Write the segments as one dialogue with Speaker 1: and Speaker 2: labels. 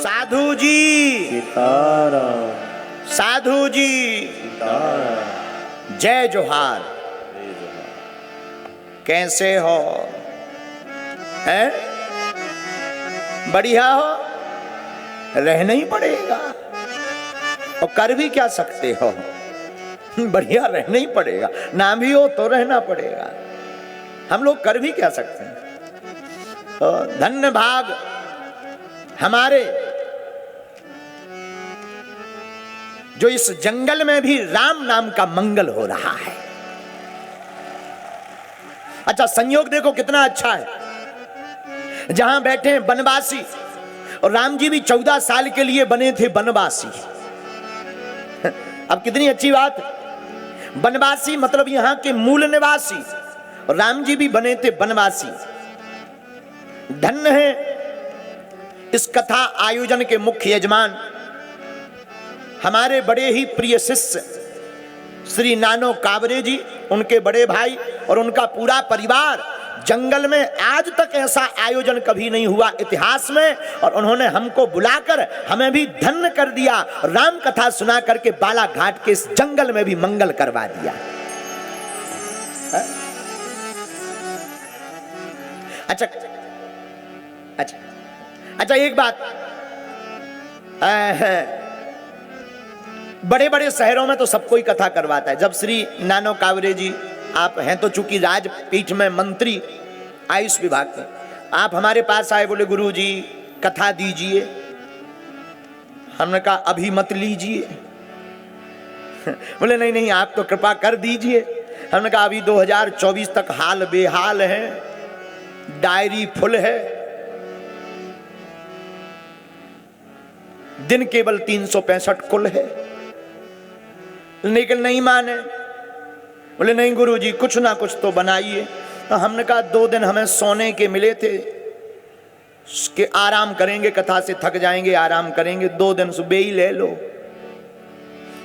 Speaker 1: साधु जी
Speaker 2: सीताराम,
Speaker 1: साधु जी
Speaker 2: सीताराम,
Speaker 1: जय जोहार।
Speaker 2: जय जोहार।
Speaker 1: कैसे हो? हैं? बढ़िया हो? रहना ही पड़ेगा और कर भी क्या सकते हो? बढ़िया रहना ही पड़ेगा, ना भी हो तो रहना पड़ेगा। हम लोग कर भी क्या सकते हैं? तो धन्य भाग हमारे जो इस जंगल में भी राम नाम का मंगल हो रहा है। अच्छा, संयोग देखो कितना अच्छा है। जहां बैठे हैं बनवासी, और राम जी भी 14 साल के लिए बने थे बनवासी। अब कितनी अच्छी बात। बनवासी मतलब यहां के मूल निवासी, और राम जी भी बने थे बनवासी। धन्य है इस कथा आयोजन के मुख्य यजमान हमारे बड़े ही प्रिय शिष्य श्री नानो कावरे जी, उनके बड़े भाई और उनका पूरा परिवार। जंगल में आज तक ऐसा आयोजन कभी नहीं हुआ इतिहास में, और उन्होंने हमको बुलाकर हमें भी धन्य कर दिया। राम कथा सुना करके बालाघाट के इस जंगल में भी मंगल करवा दिया। अच्छा अच्छा अच्छा, एक बात, बड़े बड़े शहरों में तो सबको ही कथा करवाता है। जब श्री नानो कावरे जी, आप हैं तो चूंकि राजपीठ में मंत्री आयुष विभाग के, आप हमारे पास आए, बोले गुरु जी कथा दीजिए। हमने कहा अभी मत लीजिए। बोले नहीं नहीं, आप तो कृपा कर दीजिए। हमने कहा अभी 2024 तक हाल बेहाल है, डायरी फुल है, दिन केवल 365 कुल है। लेकिन नहीं माने, बोले नहीं गुरुजी कुछ ना कुछ तो बनाइए। तो हमने कहा 2 दिन हमें सोने के मिले थे कि आराम करेंगे, कथा से थक जाएंगे, आराम करेंगे, 2 दिन सुबह ही ले लो।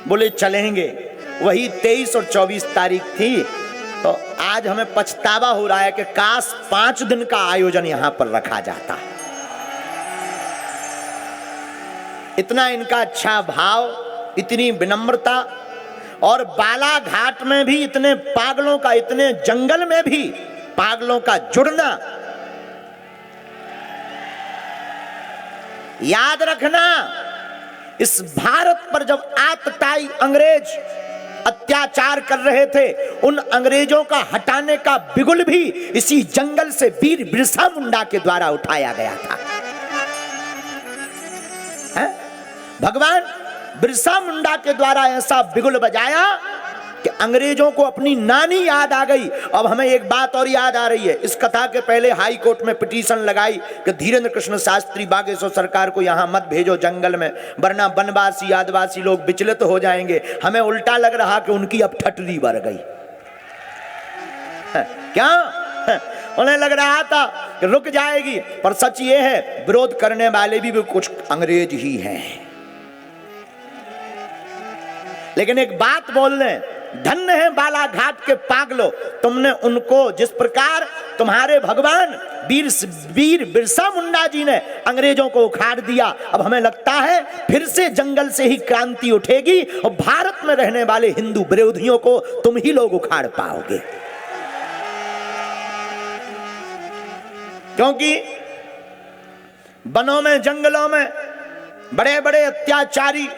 Speaker 1: बोले चलेंगे। वही 23 और 24 तारीख थी। तो आज हमें पछतावा हो रहा है कि काश 5 दिन का आयोजन यहां पर रखा जाता। इतना इनका अच्छा भाव, इतनी विनम्रता, और बालाघाट में भी इतने पागलों का, इतने जंगल में भी पागलों का जुड़ना। याद रखना, इस भारत पर जब आतताई अंग्रेज अत्याचार कर रहे थे, उन अंग्रेजों का हटाने का बिगुल भी इसी जंगल से वीर बिरसा मुंडा के द्वारा उठाया गया था। है? भगवान बिरसा मुंडा के द्वारा ऐसा बिगुल बजाया कि अंग्रेजों को अपनी नानी याद आ गई। अब हमें एक बात और याद आ रही है। इस कथा के पहले हाई कोर्ट में पिटीशन लगाई कि धीरेन्द्र कृष्ण शास्त्री बागेश्वर सरकार को यहां मत भेजो जंगल में, वरना बनवासी आदिवासी लोग विचलित हो जाएंगे। हमें उल्टा लग रहा कि उनकी अब ठटरी भर गई। क्या उन्हें लग रहा था कि रुक जाएगी, पर सच ये है विरोध करने वाले भी कुछ अंग्रेज ही हैं। लेकिन एक बात बोल लें, धन्य है बालाघाट के पागलो, तुमने उनको जिस प्रकार तुम्हारे भगवान वीर बिरसा मुंडा जी ने अंग्रेजों को उखाड़ दिया। अब हमें लगता है फिर से जंगल से ही क्रांति उठेगी और भारत में रहने वाले हिंदू विरोधियों को तुम ही लोग उखाड़ पाओगे। क्योंकि वनों में, जंगलों में बड़े बड़े अत्याचारी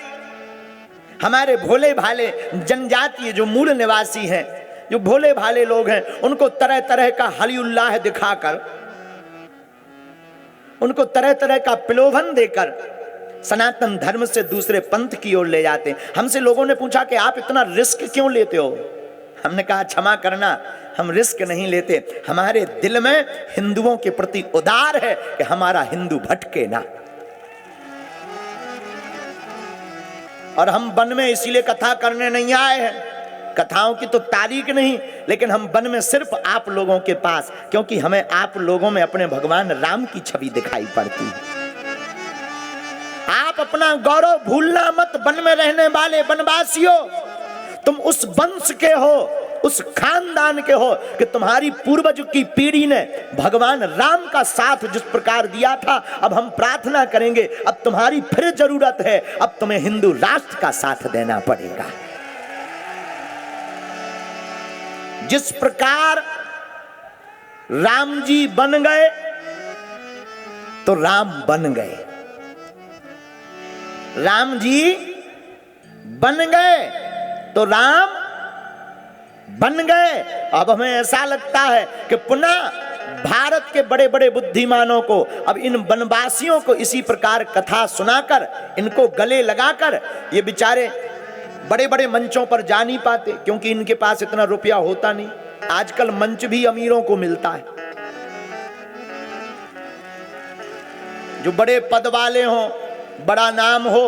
Speaker 1: हमारे भोले भाले जनजातीय जो मूल निवासी हैं, जो भोले भाले लोग हैं, उनको तरह तरह का हली उल्लाह दिखाकर, उनको तरह तरह का प्रलोभन देकर सनातन धर्म से दूसरे पंथ की ओर ले जाते हैं। हमसे लोगों ने पूछा कि आप इतना रिस्क क्यों लेते हो? हमने कहा क्षमा करना, हम रिस्क नहीं लेते, हमारे दिल में हिंदुओं के प्रति उदार है कि हमारा हिंदू भटके ना। और हम वन में इसीलिए कथा करने नहीं आए हैं, कथाओं की तो तारीख नहीं, लेकिन हम वन में सिर्फ आप लोगों के पास, क्योंकि हमें आप लोगों में अपने भगवान राम की छवि दिखाई पड़ती है। आप अपना गौरव भूलना मत। वन में रहने वाले वनवासियों, तुम उस वंश के हो उस खानदान के हो कि तुम्हारी पूर्वज की पीढ़ी ने भगवान राम का साथ जिस प्रकार दिया था, अब हम प्रार्थना करेंगे, अब तुम्हारी फिर जरूरत है, अब तुम्हें हिंदू राष्ट्र का साथ देना पड़ेगा। जिस प्रकार राम जी बन गए तो राम बन गए, राम जी बन गए तो राम बन गए। अब हमें ऐसा लगता है कि पुनः भारत के बड़े बड़े बुद्धिमानों को अब इन वनवासियों को इसी प्रकार कथा सुनाकर, इनको गले लगाकर, ये बेचारे बड़े बड़े मंचों पर जा नहीं पाते क्योंकि इनके पास इतना रुपया होता नहीं। आजकल मंच भी अमीरों को मिलता है, जो बड़े पद वाले हों, बड़ा नाम हो,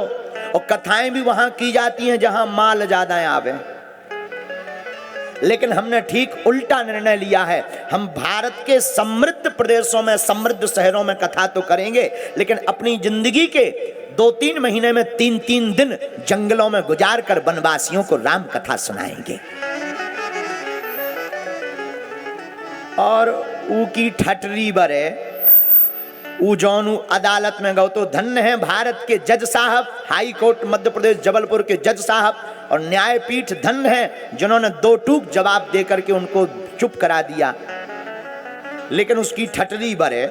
Speaker 1: और कथाएं भी वहां की जाती हैं जहां माल ज्यादा आवे। लेकिन हमने ठीक उल्टा निर्णय लिया है। हम भारत के समृद्ध प्रदेशों में, समृद्ध शहरों में कथा तो करेंगे, लेकिन अपनी जिंदगी के 2-3 महीने में 3-3 दिन जंगलों में गुजार कर वनवासियों को राम कथा सुनाएंगे। और ऊ की ठटरी बरे, ऊ जौनू अदालत में गौ तो धन्य है भारत के जज साहब, हाई कोर्ट मध्य प्रदेश जबलपुर के जज साहब, और न्यायपीठ धन्य है जिन्होंने 2 टूक जवाब देकर के उनको चुप करा दिया। लेकिन उसकी ठटरी बरे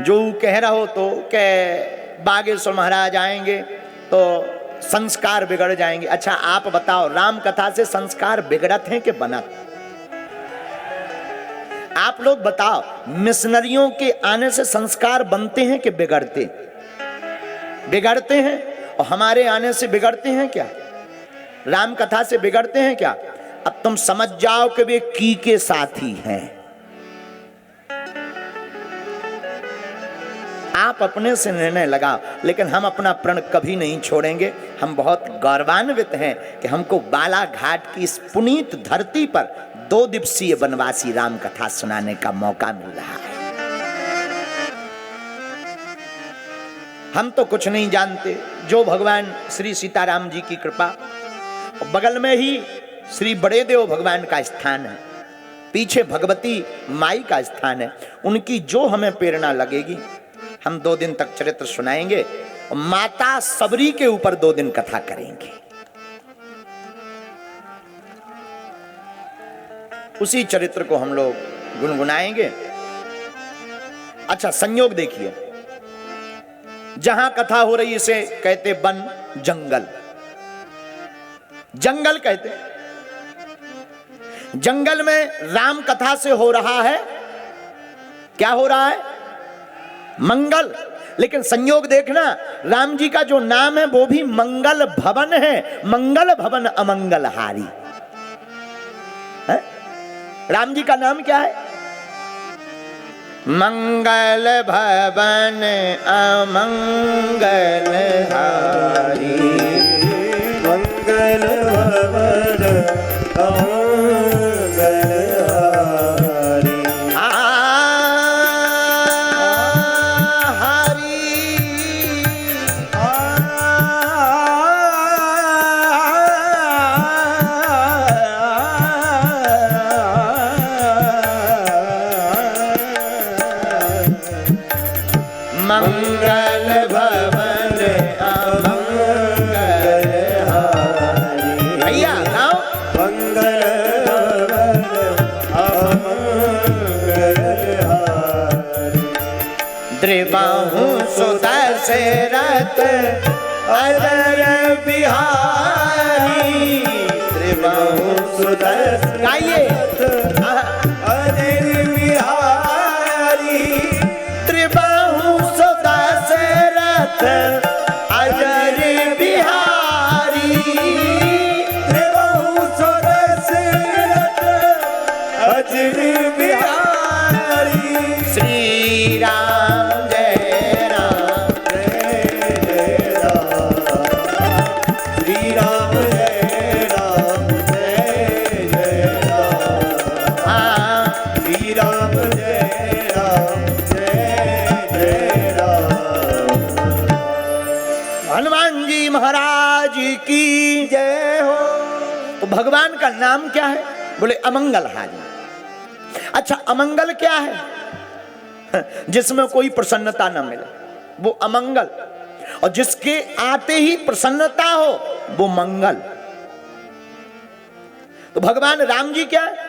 Speaker 1: जो कह रहा हो तो के बागेश्वर महाराज आएंगे तो संस्कार बिगड़ जाएंगे। अच्छा आप बताओ, राम कथा से संस्कार बिगड़त हैं कि बनत? आप लोग बताओ, मिशनरियों के आने से संस्कार बनते हैं कि बिगड़ते? बिगड़ते हैं। और हमारे आने से बिगड़ते हैं क्या? राम कथा से बिगड़ते हैं क्या? अब तुम समझ जाओ कि वे की के साथी हैं। आप अपने से निर्णय लगाओ, लेकिन हम अपना प्रण कभी नहीं छोड़ेंगे। हम बहुत गौरवान्वित हैं कि हमको बालाघाट की इस पुनीत धरती पर 2 दिवसीय वनवासी राम कथा सुनाने का मौका मिल रहा है। हम तो कुछ नहीं जानते, जो भगवान श्री सीताराम जी की कृपा। बगल में ही श्री बड़े देव भगवान का स्थान है, पीछे भगवती माई का स्थान है। उनकी जो हमें प्रेरणा लगेगी हम 2 दिन तक चरित्र सुनाएंगे, और माता सबरी के ऊपर 2 दिन कथा करेंगे। उसी चरित्र को हम लोग गुनगुनाएंगे। अच्छा संयोग देखिए, जहां कथा हो रही इसे कहते वन, जंगल। जंगल कहते, जंगल में राम कथा से हो रहा है, क्या हो रहा है? मंगल। लेकिन संयोग देखना, राम जी का जो नाम है वो भी मंगल भवन है। मंगल भवन अमंगलहारी है? राम जी का नाम क्या है? मंगल भवन अमंगलहारी,
Speaker 2: मंगल भवन अमंगलहारी।
Speaker 1: मंगल भवन अमंगलहारी। भैया गाओ।
Speaker 2: मंगल भवन अमंगलहारी।
Speaker 1: द्रिबाहु सुदशरथ अजर बिहारी। द्रिबाहु सुदशरथ गाइए।
Speaker 2: अजर बिहारी।
Speaker 1: त्रिबाहु सुदशरथ अजर बिहारी।
Speaker 2: त्रिबाहु सुदशरथ अजर बिहारी।
Speaker 1: श्री राम जय राम
Speaker 2: जय जय राम। श्री राम जय राम जय जय राम।
Speaker 1: हाँ।
Speaker 2: श्री राम जय राम जय जय राम।
Speaker 1: हनुमान जी महाराज की जय हो। तो भगवान का नाम क्या है? बोले अमंगलहारी। अच्छा, अमंगल क्या है? जिसमें कोई प्रसन्नता न मिले वो अमंगल, और जिसके आते ही प्रसन्नता हो वो मंगल। तो भगवान राम जी क्या है?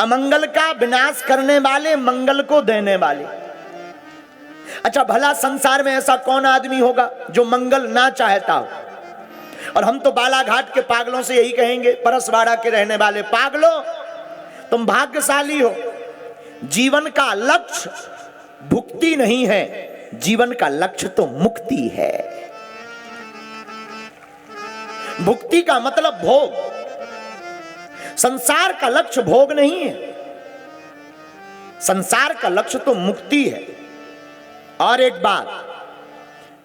Speaker 1: अमंगल का विनाश करने वाले, मंगल को देने वाले। अच्छा, भला संसार में ऐसा कौन आदमी होगा जो मंगल ना चाहता हो? और हम तो बालाघाट के पागलों से यही कहेंगे, परसवाड़ा के रहने वाले पागलों, तुम भाग्यशाली हो। जीवन का लक्ष्य भुक्ति नहीं है, जीवन का लक्ष्य तो मुक्ति है। भुक्ति का मतलब भोग, संसार का लक्ष्य भोग नहीं है, संसार का लक्ष्य तो मुक्ति है। और एक बात,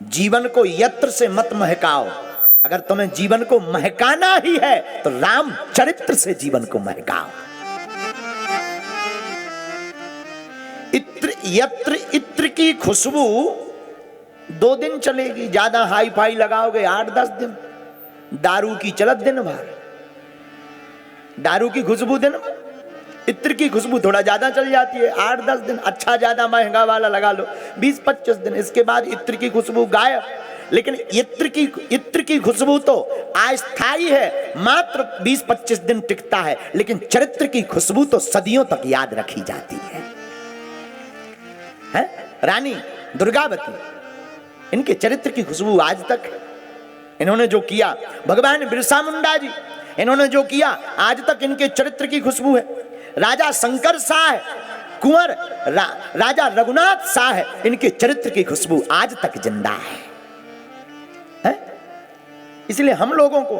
Speaker 1: जीवन को यत्र से मत महकाओ। अगर तुम्हें जीवन को महकाना ही है तो राम चरित्र से जीवन को महकाओ। इत्र यत्र इत्र की खुशबू 2 दिन चलेगी, ज्यादा हाई फाई लगाओगे 8-10 दिन। दारू की चलत दिन भर, दारू की खुशबू दिन भर, इत्र की खुशबू थोड़ा ज्यादा चल जाती है 8-10 दिन। अच्छा ज्यादा महंगा वाला लगा लो 20-25 दिन, इसके बाद इत्र की खुशबू गायब। लेकिन इत्र की खुशबू तो अस्थायी है, मात्र 20-25 दिन टिकता है, लेकिन चरित्र की खुशबू तो सदियों तक याद रखी जाती है। रानी दुर्गावती, इनके चरित्र की खुशबू आज तक है। इन्होंने जो किया, भगवान बिरसा मुंडा जी, इन्होंने जो किया आज तक इनके चरित्र की खुशबू है। राजा शंकर शाह, कुंवर राजा रघुनाथ शाह, इनके चरित्र की खुशबू आज तक जिंदा है। इसलिए हम लोगों को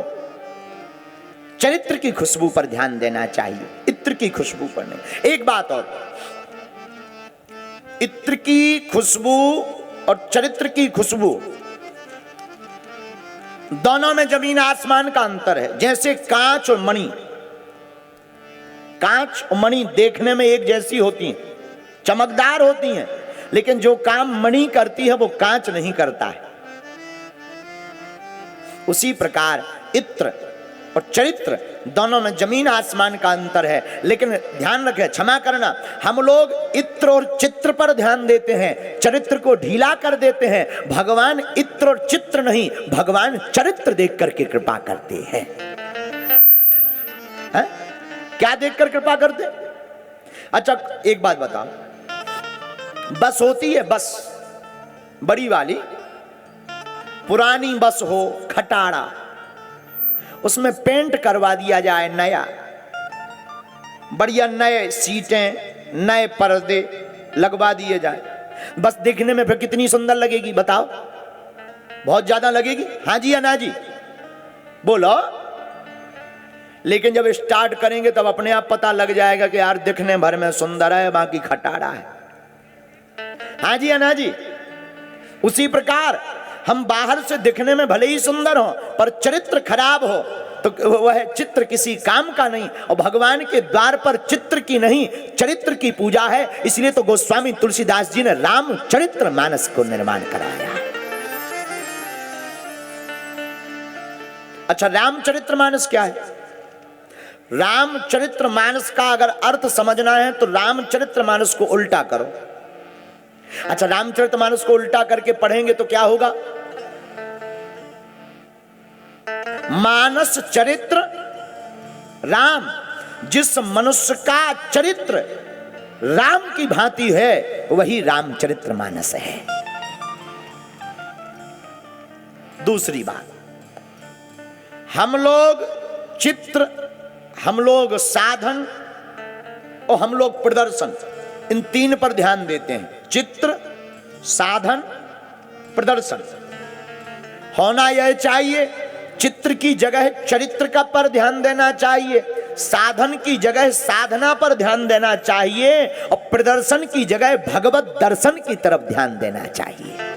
Speaker 1: चरित्र की खुशबू पर ध्यान देना चाहिए, इत्र की खुशबू पर नहीं। एक बात और, इत्र की खुशबू और चरित्र की खुशबू दोनों में जमीन आसमान का अंतर है। जैसे कांच और मणि, कांच और मणि देखने में एक जैसी होती हैं, चमकदार होती हैं, लेकिन जो काम मणि करती है वो कांच नहीं करता है। उसी प्रकार इत्र और चरित्र दोनों में जमीन आसमान का अंतर है। लेकिन ध्यान रखें, क्षमा करना, हम लोग इत्र और चित्र पर ध्यान देते हैं, चरित्र को ढीला कर देते हैं। भगवान इत्र और चित्र नहीं, भगवान चरित्र देख करके कृपा करते हैं। क्या देखकर कृपा करते? अच्छा, एक बात बताओ, बस होती है, बस बड़ी वाली पुरानी बस हो, खटारा, उसमें पेंट करवा दिया जाए नया, बढ़िया नए सीटें, नए पर्दे लगवा दिए जाए, बस देखने में फिर कितनी सुंदर लगेगी बताओ? बहुत ज्यादा लगेगी। हाँ जी या ना जी? बोलो। लेकिन जब स्टार्ट करेंगे तब अपने आप पता लग जाएगा कि यार दिखने भर में सुंदर है, बाकी खटारा है। हाँ जी या ना जी? उसी प्रकार हम बाहर से दिखने में भले ही सुंदर हो, पर चरित्र खराब हो तो वह चित्र किसी काम का नहीं। और भगवान के द्वार पर चित्र की नहीं, चरित्र की पूजा है। इसलिए तो गोस्वामी तुलसीदास जी ने राम चरित्र मानस को निर्माण कराया। अच्छा, रामचरित्र मानस क्या है? रामचरित्र मानस का अगर अर्थ समझना है तो रामचरित्र मानस को उल्टा करो। अच्छा, रामचरित्र मानस को उल्टा करके पढ़ेंगे तो क्या होगा? मानस चरित्र राम, जिस मनुष्य का चरित्र राम की भांति है वही रामचरित्र मानस है। दूसरी बात, हम लोग चित्र, हम लोग साधन और हम लोग प्रदर्शन, इन 3 पर ध्यान देते हैं। चित्र, साधन, प्रदर्शन। होना यह चाहिए, चित्र की जगह चरित्र का पर ध्यान देना चाहिए, साधन की जगह साधना पर ध्यान देना चाहिए, और प्रदर्शन की जगह भगवत दर्शन की तरफ ध्यान देना चाहिए।